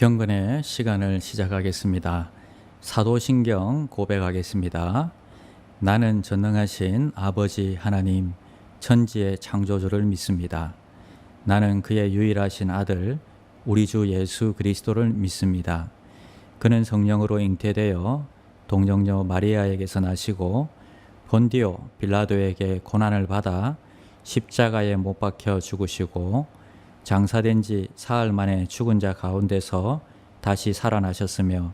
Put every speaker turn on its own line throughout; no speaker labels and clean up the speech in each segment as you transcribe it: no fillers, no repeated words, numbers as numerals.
경건의 시간을 시작하겠습니다. 사도신경 고백하겠습니다. 나는 전능하신 아버지 하나님, 천지의 창조주를 믿습니다. 나는 그의 유일하신 아들, 우리 주 예수 그리스도를 믿습니다. 그는 성령으로 잉태되어 동정녀 마리아에게서 나시고 본디오 빌라도에게 고난을 받아 십자가에 못 박혀 죽으시고 장사된 지 사흘 만에 죽은 자 가운데서 다시 살아나셨으며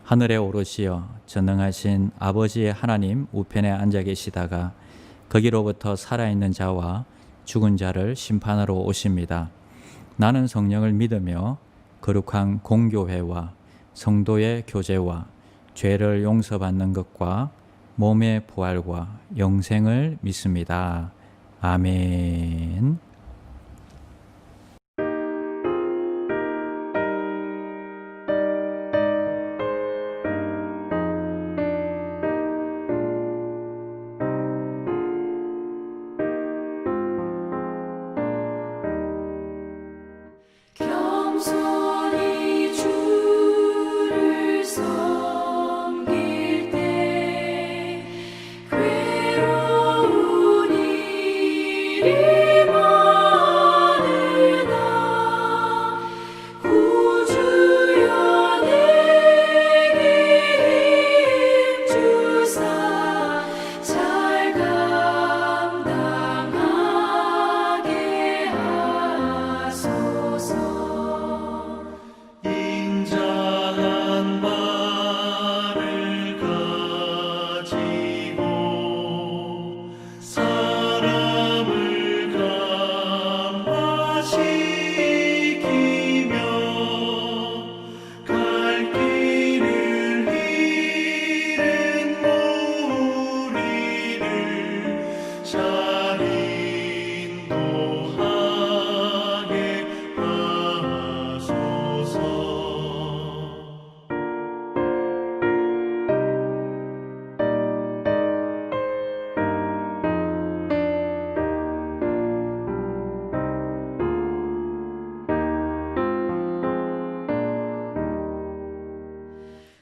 하늘에 오르시어 전능하신 아버지의 하나님 우편에 앉아 계시다가 거기로부터 살아있는 자와 죽은 자를 심판하러 오십니다. 나는 성령을 믿으며 거룩한 공교회와 성도의 교제와 죄를 용서받는 것과 몸의 부활과 영생을 믿습니다. 아멘.
겸손히 주를 섬길 때 괴로운 일이 많으나 구주여 내게 힘주사 잘 감당하게 하소서.
인자한 말을 가지고 사람을 감화시키며 갈 길을 잃은 무리를 잘 인도하게 하소서.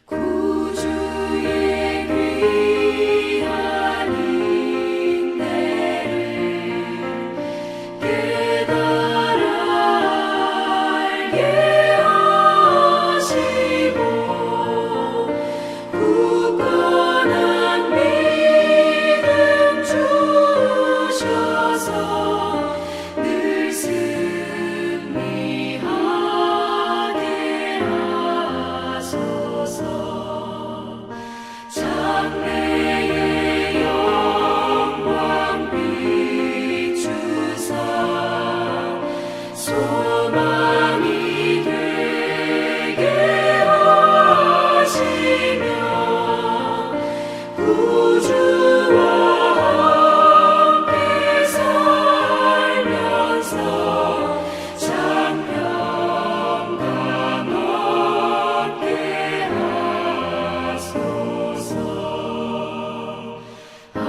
구주의 귀한 인내를 깨달아 알게 하시고 굳건한 믿음 주셔서 늘 승리하게 하소서. 장래의 영광 비추사 소망이 되게 하시며 구주와 함께 살면서 장평강 얻게 하소서. 아멘.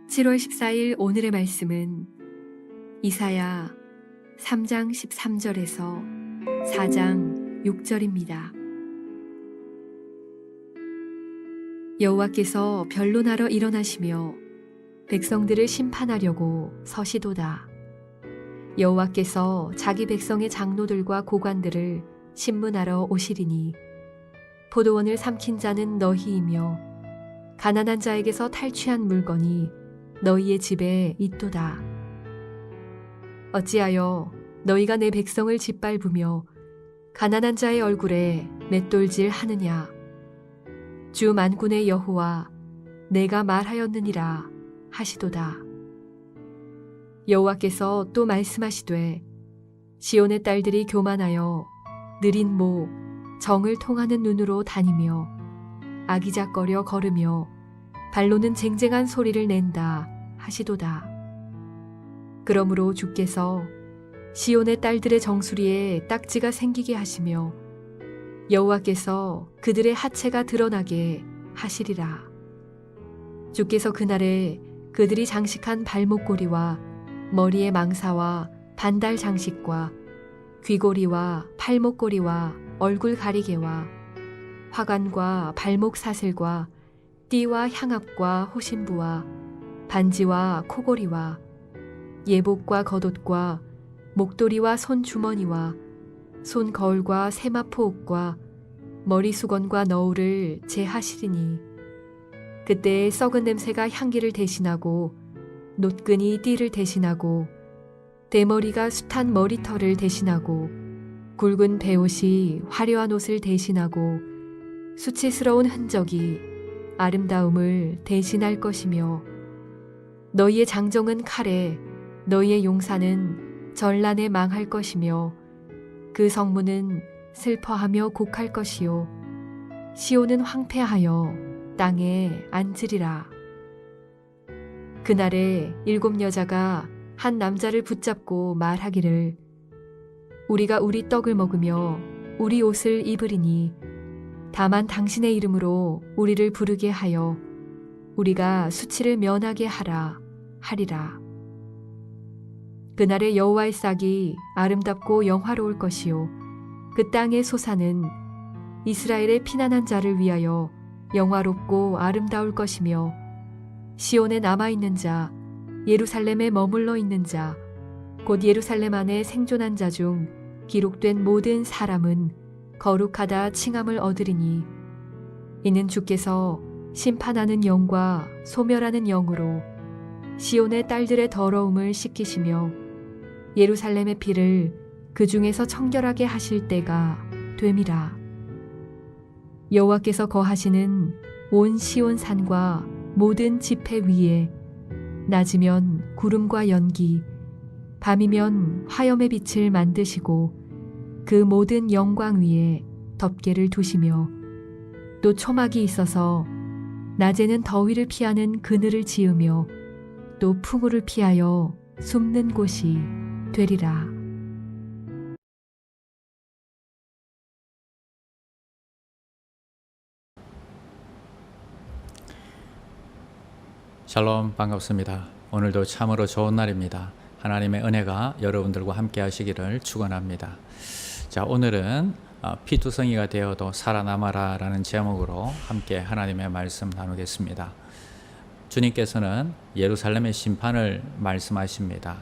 7월 14일 오늘의 말씀은 이사야 3장 13절에서 4장 6절입니다. 여호와께서 변론하러 일어나시며 백성들을 심판하려고 서시도다. 여호와께서 자기 백성의 장로들과 고관들을 신문하러 오시리니 포도원을 삼킨 자는 너희이며 가난한 자에게서 탈취한 물건이 너희의 집에 있도다. 어찌하여 너희가 내 백성을 짓밟으며 가난한 자의 얼굴에 맷돌질 하느냐. 주 만군의 여호와 내가 말하였느니라 하시도다. 여호와께서 또 말씀하시되 시온의 딸들이 교만하여 느린 목 정을 통하는 눈으로 다니며 아기작거려 걸으며 발로는 쟁쟁한 소리를 낸다 하시도다. 그러므로 주께서 시온의 딸들의 정수리에 딱지가 생기게 하시며 여호와께서 그들의 하체가 드러나게 하시리라. 주께서 그날에 그들이 장식한 발목고리와 머리의 망사와 반달 장식과 귀고리와 팔목고리와 얼굴 가리개와 화관과 발목 사슬과 띠와 향압과 호신부와 반지와 코고리와 예복과 겉옷과 목도리와 손주머니와 손거울과 세마포옷과 머리수건과 너울을 제하시리니 그때 썩은 냄새가 향기를 대신하고 노끈이 띠를 대신하고 대머리가 숱한 머리털을 대신하고 굵은 베옷이 화려한 옷을 대신하고 수치스러운 흔적이 아름다움을 대신할 것이며 너희의 장정은 칼에 너희의 용사는 전란에 망할 것이며 그 성문은 슬퍼하며 곡할 것이요 시온은 황폐하여 땅에 앉으리라. 그날에 7 여자가 한 남자를 붙잡고 말하기를 우리가 우리 떡을 먹으며 우리 옷을 입으리니 다만 당신의 이름으로 우리를 부르게 하여 우리가 수치를 면하게 하라 하리라. 그날에 여호와의 싹이 아름답고 영화로울 것이요 그 땅의 소사는 이스라엘의 피난한 자를 위하여 영화롭고 아름다울 것이며 시온에 남아있는 자 예루살렘에 머물러 있는 자 곧 예루살렘 안에 생존한 자 중 기록된 모든 사람은 거룩하다 칭함을 얻으리니 이는 주께서 심판하는 영과 소멸하는 영으로 시온의 딸들의 더러움을 씻기시며 예루살렘의 피를 그 중에서 청결하게 하실 때가 됨이라. 여호와께서 거하시는 온 시온 산과 모든 지폐 위에 낮이면 구름과 연기 밤이면 화염의 빛을 만드시고 그 모든 영광 위에 덮개를 두시며 또 초막이 있어서 낮에는 더위를 피하는 그늘을 지으며 또 풍우를 피하여 숨는 곳이 되리라.
샬롬, 반갑습니다. 오늘도 참으로 좋은 날입니다. 하나님의 은혜가 여러분들과 함께 하시기를 축원합니다. 자, 오늘은 피투성이가 되어도 살아남아라 라는 제목으로 함께 하나님의 말씀 나누겠습니다. 주님께서는 예루살렘의 심판을 말씀하십니다.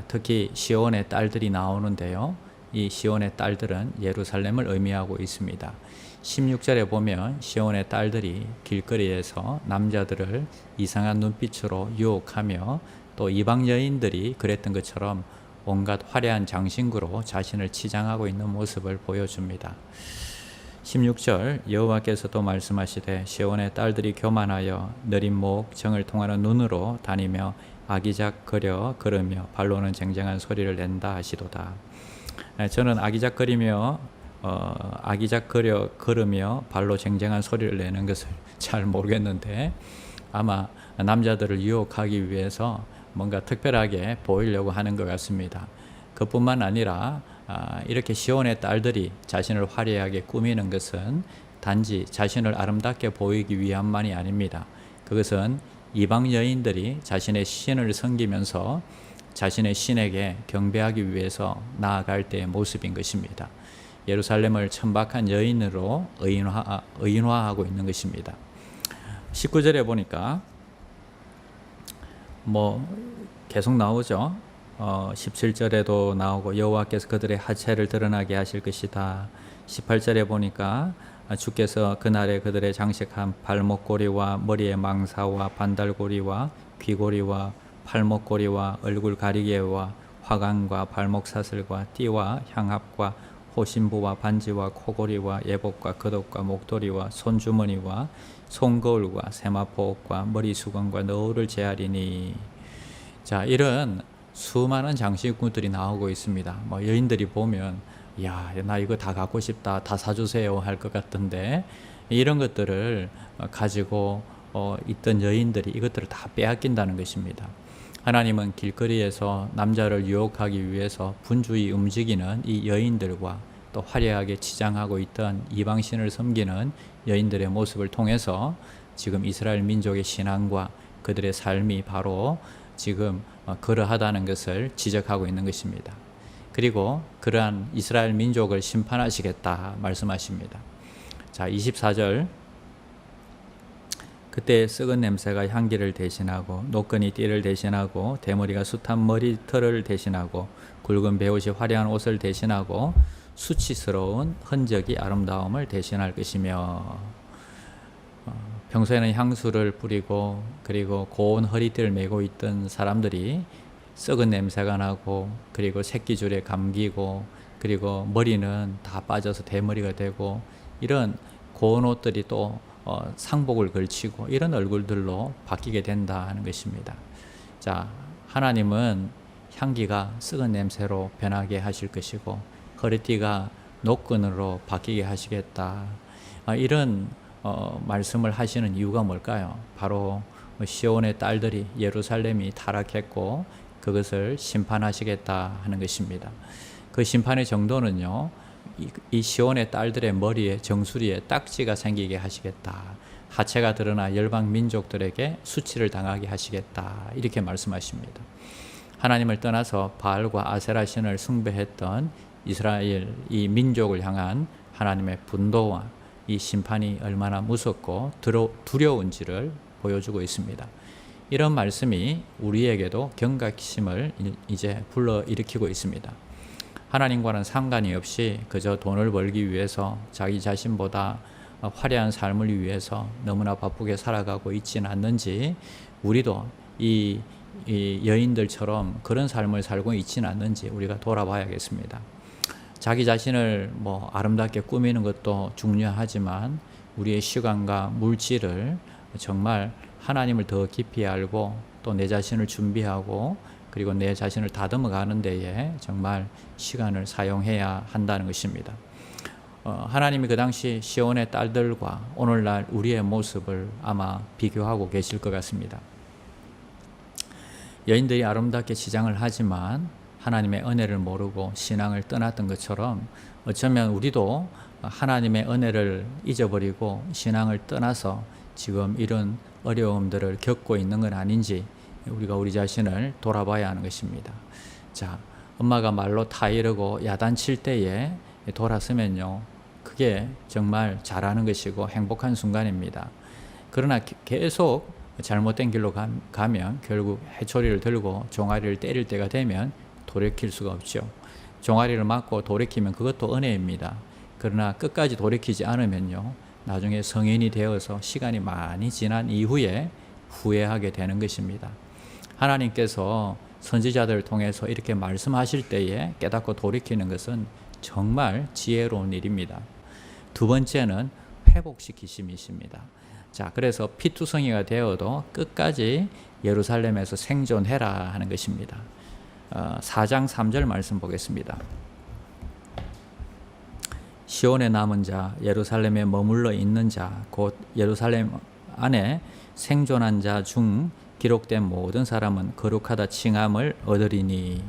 특히 시온의 딸들이 나오는데요. 이 시온의 딸들은 예루살렘을 의미하고 있습니다. 16절에 보면 시온의 딸들이 길거리에서 남자들을 이상한 눈빛으로 유혹하며 또 이방 여인들이 그랬던 것처럼 온갖 화려한 장신구로 자신을 치장하고 있는 모습을 보여줍니다. 16절 여호와께서도 말씀하시되 시온의 딸들이 교만하여 느린 목 정을 통하는 눈으로 다니며 아기작거려 걸으며 발로는 쟁쟁한 소리를 낸다 하시도다. 저는 아기작거리며 아기작거려 걸으며 발로 쟁쟁한 소리를 내는 것을 잘 모르겠는데 아마 남자들을 유혹하기 위해서 뭔가 특별하게 보이려고 하는 것 같습니다. 그뿐만 아니라 이렇게 시온의 딸들이 자신을 화려하게 꾸미는 것은 단지 자신을 아름답게 보이기 위함만이 아닙니다. 그것은 이방 여인들이 자신의 신을 섬기면서 자신의 신에게 경배하기 위해서 나아갈 때의 모습인 것입니다. 예루살렘을 천박한 여인으로 의인화하고 있는 것입니다. 19절에 보니까 계속 나오죠. 17절에도 나오고 여호와께서 그들의 하체를 드러나게 하실 것이다. 18절에 보니까 주께서 그날에 그들의 장식한 발목고리와 머리의 망사와 반달고리와 귀고리와 팔목고리와 얼굴 가리개와 화관과 발목사슬과 띠와 향합과 호신부와 반지와 코고리와 예복과 겉옷과 목도리와 손주머니와 손거울과 세마포옷과 머리수건과 너울을 제하리니. 자, 이런 수많은 장식구들이 나오고 있습니다. 여인들이 보면 야, 나 이거 다 갖고 싶다, 다 사주세요 할 것 같던데 이런 것들을 가지고 있던 여인들이 이것들을 다 빼앗긴다는 것입니다. 하나님은 길거리에서 남자를 유혹하기 위해서 분주히 움직이는 이 여인들과 또 화려하게 치장하고 있던 이방신을 섬기는 여인들의 모습을 통해서 지금 이스라엘 민족의 신앙과 그들의 삶이 바로 지금 그러하다는 것을 지적하고 있는 것입니다. 그리고 그러한 이스라엘 민족을 심판하시겠다 말씀하십니다. 자, 24절. 그때 썩은 냄새가 향기를 대신하고 노끈이 띠를 대신하고 대머리가 숱한 머리털을 대신하고 굵은 베옷이 화려한 옷을 대신하고 수치스러운 흔적이 아름다움을 대신할 것이며, 평소에는 향수를 뿌리고 그리고 고운 허리띠를 메고 있던 사람들이 썩은 냄새가 나고 그리고 새끼줄에 감기고 그리고 머리는 다 빠져서 대머리가 되고 이런 고운 옷들이 또 상복을 걸치고 이런 얼굴들로 바뀌게 된다 하는 것입니다. 자, 하나님은 향기가 썩은 냄새로 변하게 하실 것이고 허리띠가 노끈으로 바뀌게 하시겠다. 이런 말씀을 하시는 이유가 뭘까요? 바로 시온의 딸들이, 예루살렘이 타락했고 그것을 심판하시겠다 하는 것입니다. 그 심판의 정도는요, 이 시온의 딸들의 머리에, 정수리에 딱지가 생기게 하시겠다. 하체가 드러나 열방 민족들에게 수치를 당하게 하시겠다. 이렇게 말씀하십니다. 하나님을 떠나서 바알과 아세라 신을 숭배했던 이스라엘 이 민족을 향한 하나님의 분노와 이 심판이 얼마나 무섭고 두려운지를 보여주고 있습니다. 이런 말씀이 우리에게도 경각심을 이제 불러일으키고 있습니다. 하나님과는 상관이 없이 그저 돈을 벌기 위해서 자기 자신보다 화려한 삶을 위해서 너무나 바쁘게 살아가고 있지는 않는지, 우리도 이 여인들처럼 그런 삶을 살고 있지는 않는지 우리가 돌아봐야겠습니다. 자기 자신을 아름답게 꾸미는 것도 중요하지만 우리의 시간과 물질을 정말 하나님을 더 깊이 알고 또 내 자신을 준비하고 그리고 내 자신을 다듬어 가는 데에 정말 시간을 사용해야 한다는 것입니다. 하나님이 그 당시 시온의 딸들과 오늘날 우리의 모습을 아마 비교하고 계실 것 같습니다. 여인들이 아름답게 치장을 하지만 하나님의 은혜를 모르고 신앙을 떠났던 것처럼 어쩌면 우리도 하나님의 은혜를 잊어버리고 신앙을 떠나서 지금 이런 어려움들을 겪고 있는 건 아닌지 우리가 우리 자신을 돌아봐야 하는 것입니다. 자, 엄마가 말로 타이르고 야단칠 때에 돌아서면요, 그게 정말 잘하는 것이고 행복한 순간입니다. 그러나 계속 잘못된 길로 가면 결국 해초리를 들고 종아리를 때릴 때가 되면 돌이킬 수가 없죠. 종아리를 맞고 돌이키면 그것도 은혜입니다. 그러나 끝까지 돌이키지 않으면요, 나중에 성인이 되어서 시간이 많이 지난 이후에 후회하게 되는 것입니다. 하나님께서 선지자들을 통해서 이렇게 말씀하실 때에 깨닫고 돌이키는 것은 정말 지혜로운 일입니다. 두 번째는 회복시키심이십니다. 자, 그래서 피투성이가 되어도 끝까지 예루살렘에서 생존해라 하는 것입니다. 4장 3절 말씀 보겠습니다. 시온에 남은 자, 예루살렘에 머물러 있는 자, 곧 예루살렘 안에 생존한 자 중 기록된 모든 사람은 거룩하다 칭함을 얻으리니.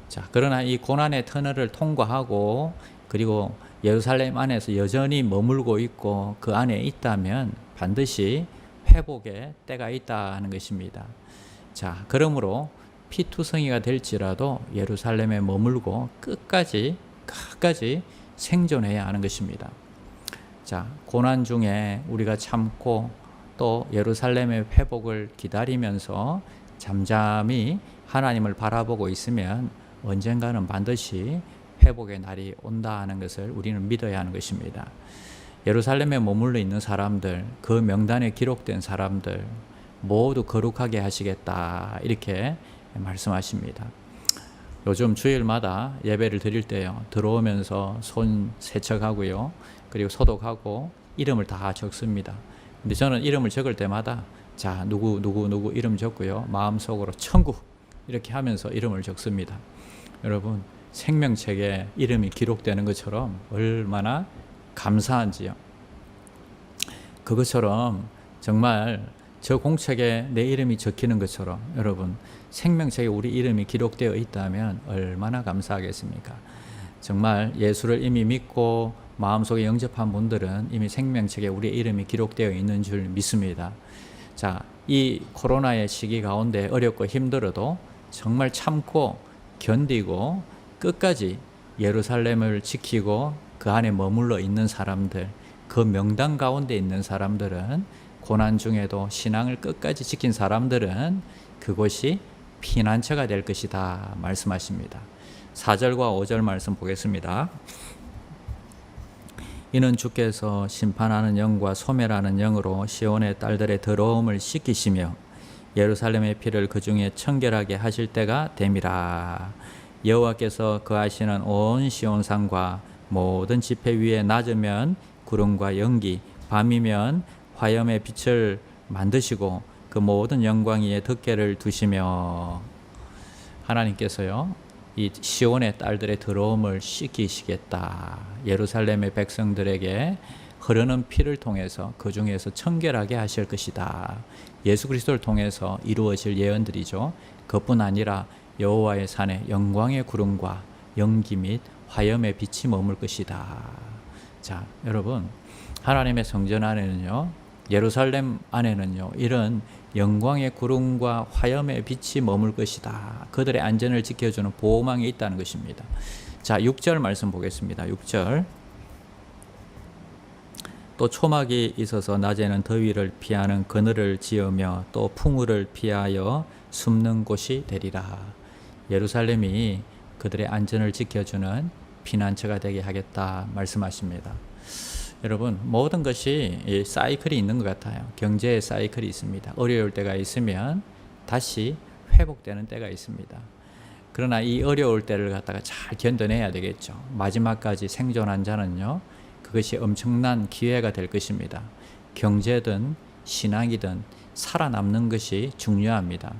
자, 그러나 이 고난의 터널을 통과하고 그리고 예루살렘 안에서 여전히 머물고 있고 그 안에 있다면 반드시 회복의 때가 있다 하는 것입니다. 자, 그러므로 피투성이가 될지라도 예루살렘에 머물고 끝까지 생존해야 하는 것입니다. 자, 고난 중에 우리가 참고 또 예루살렘의 회복을 기다리면서 잠잠히 하나님을 바라보고 있으면 언젠가는 반드시 회복의 날이 온다 하는 것을 우리는 믿어야 하는 것입니다. 예루살렘에 머물러 있는 사람들, 그 명단에 기록된 사람들 모두 거룩하게 하시겠다, 이렇게 말씀하십니다. 요즘 주일마다 예배를 드릴 때요, 들어오면서 손 세척하고요, 그리고 소독하고 이름을 다 적습니다. 근데 저는 이름을 적을 때마다 자, 누구 이름 적고요, 마음속으로 천국 이렇게 하면서 이름을 적습니다. 여러분, 생명책에 이름이 기록되는 것처럼 얼마나 감사한지요. 그것처럼 정말 저 공책에 내 이름이 적히는 것처럼 여러분, 생명책에 우리 이름이 기록되어 있다면 얼마나 감사하겠습니까? 정말 예수를 이미 믿고 마음속에 영접한 분들은 이미 생명책에 우리의 이름이 기록되어 있는 줄 믿습니다. 자, 이 코로나의 시기 가운데 어렵고 힘들어도 정말 참고 견디고 끝까지 예루살렘을 지키고 그 안에 머물러 있는 사람들, 그 명단 가운데 있는 사람들은, 고난 중에도 신앙을 끝까지 지킨 사람들은 그곳이 피난처가 될 것이다 말씀하십니다. 4절과 5절 말씀 보겠습니다. 이는 주께서 심판하는 영과 소멸하는 영으로 시온의 딸들의 더러움을 씻기시며 예루살렘의 피를 그 중에 청결하게 하실 때가 됨이라. 여호와께서 거하시는 온 시온산과 모든 지폐 위에 낮으면 구름과 연기, 밤이면 화염의 빛을 만드시고 그 모든 영광 위에 덮개를 두시며. 하나님께서요, 이 시온의 딸들의 더러움을 씻기시겠다. 예루살렘의 백성들에게 흐르는 피를 통해서 그 중에서 청결하게 하실 것이다. 예수 그리스도를 통해서 이루어질 예언들이죠. 그뿐 아니라 여호와의 산에 영광의 구름과 연기 및 화염의 빛이 머물 것이다. 자, 여러분, 하나님의 성전 안에는요, 예루살렘 안에는요, 이런 영광의 구름과 화염의 빛이 머물 것이다. 그들의 안전을 지켜주는 보호망이 있다는 것입니다. 자, 6절 말씀 보겠습니다. 6절. 또 초막이 있어서 낮에는 더위를 피하는 그늘을 지으며 또 풍우를 피하여 숨는 곳이 되리라. 예루살렘이 그들의 안전을 지켜주는 피난처가 되게 하겠다 말씀하십니다. 여러분, 모든 것이 사이클이 있는 것 같아요. 경제의 사이클이 있습니다. 어려울 때가 있으면 다시 회복되는 때가 있습니다. 그러나 이 어려울 때를 갖다가 잘 견뎌내야 되겠죠. 마지막까지 생존한 자는요, 그것이 엄청난 기회가 될 것입니다. 경제든 신앙이든 살아남는 것이 중요합니다.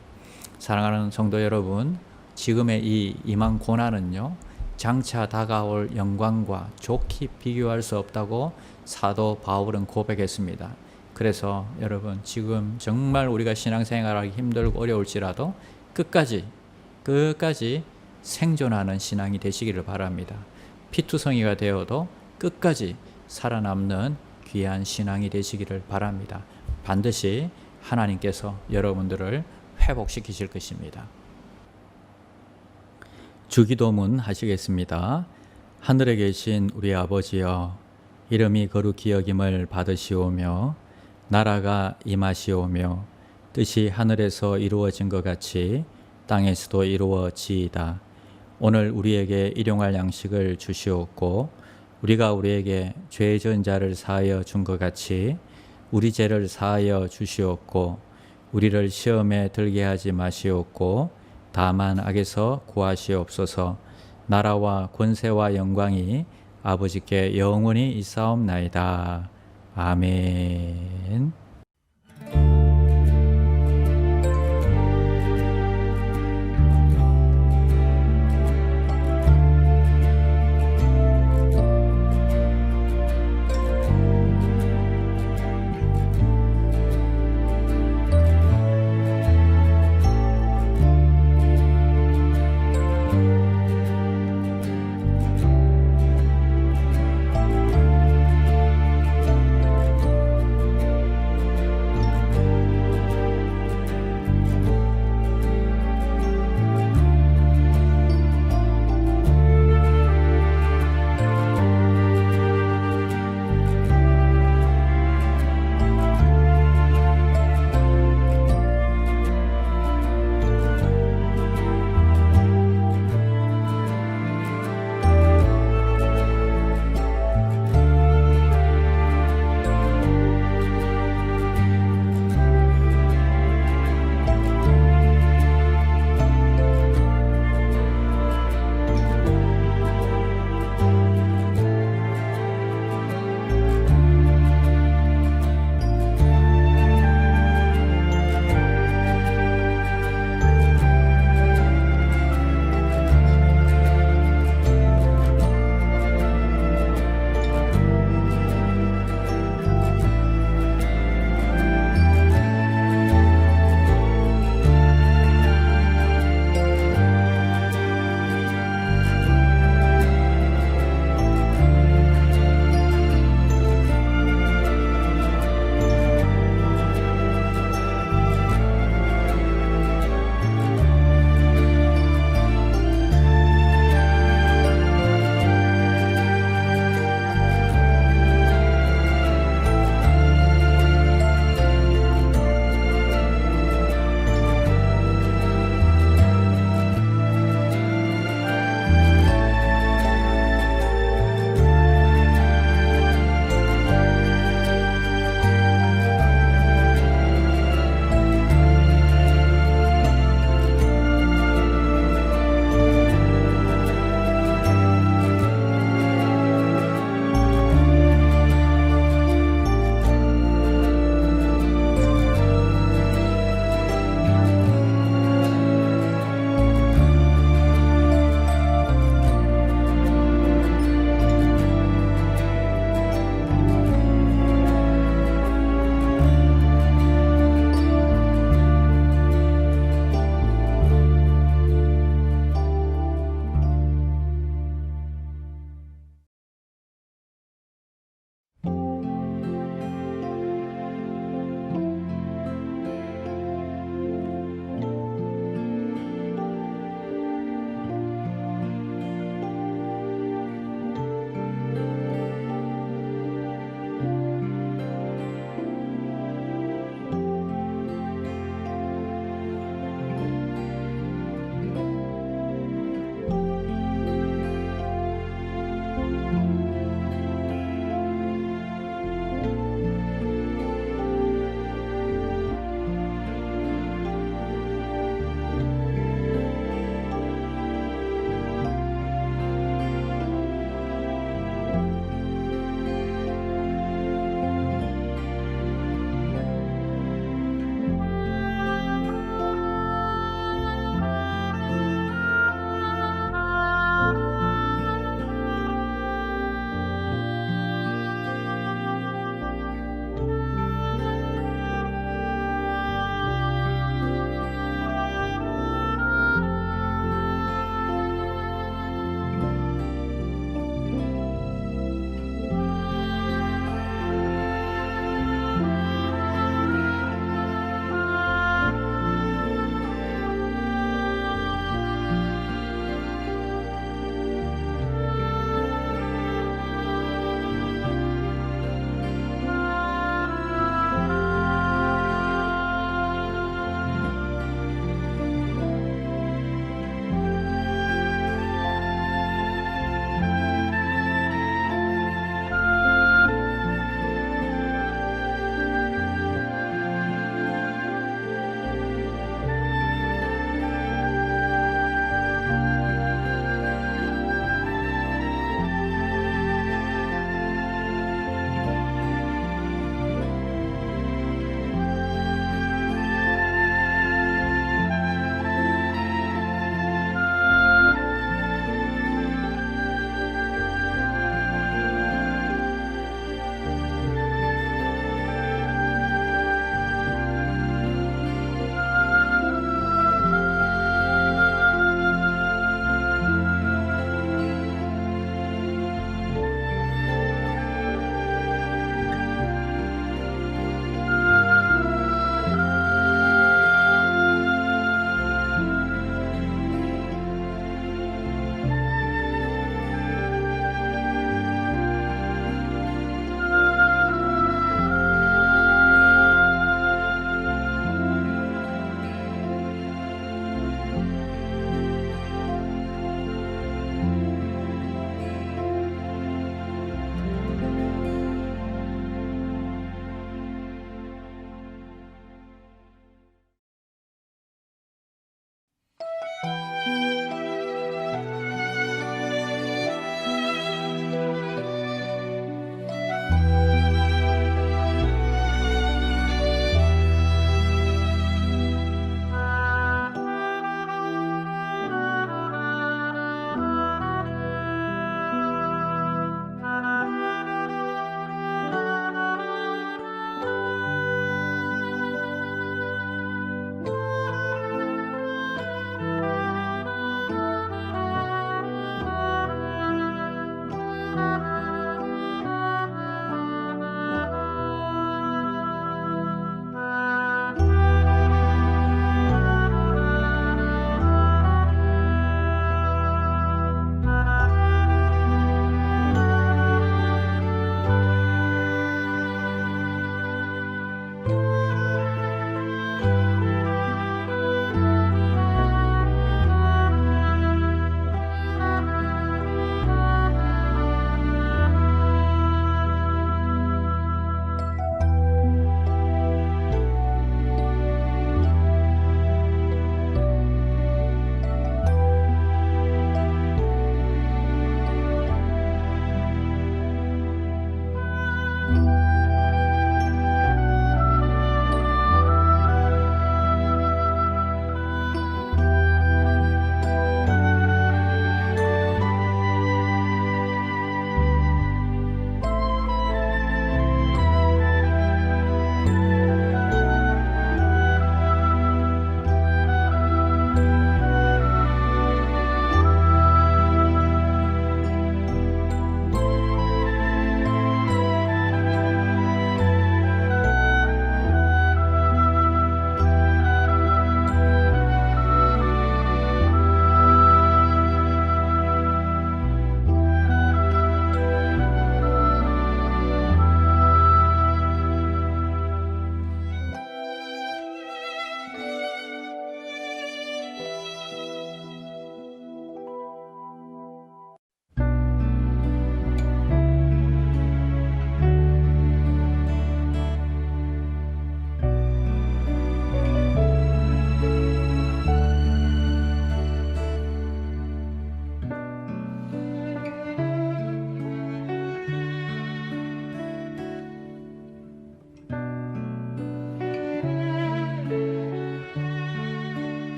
사랑하는 성도 여러분, 지금의 이 임한 고난은요, 장차 다가올 영광과 좋게 비교할 수 없다고 사도 바울은 고백했습니다. 그래서 여러분, 지금 정말 우리가 신앙생활하기 힘들고 어려울지라도 끝까지 생존하는 신앙이 되시기를 바랍니다. 피투성이가 되어도 끝까지 살아남는 귀한 신앙이 되시기를 바랍니다. 반드시 하나님께서 여러분들을 회복시키실 것입니다. 주기도문 하시겠습니다. 하늘에 계신 우리 아버지여, 이름이 거룩히 여김을 받으시오며 나라가 임하시오며 뜻이 하늘에서 이루어진 것 같이 땅에서도 이루어지이다. 오늘 우리에게 일용할 양식을 주시옵고 우리가 우리에게 죄 지은 자를 사하여 준 것 같이 우리 죄를 사하여 주시옵고 우리를 시험에 들게 하지 마시옵고 다만 악에서 구하시옵소서. 나라와 권세와 영광이 아버지께 영원히 있사옵나이다. 아멘.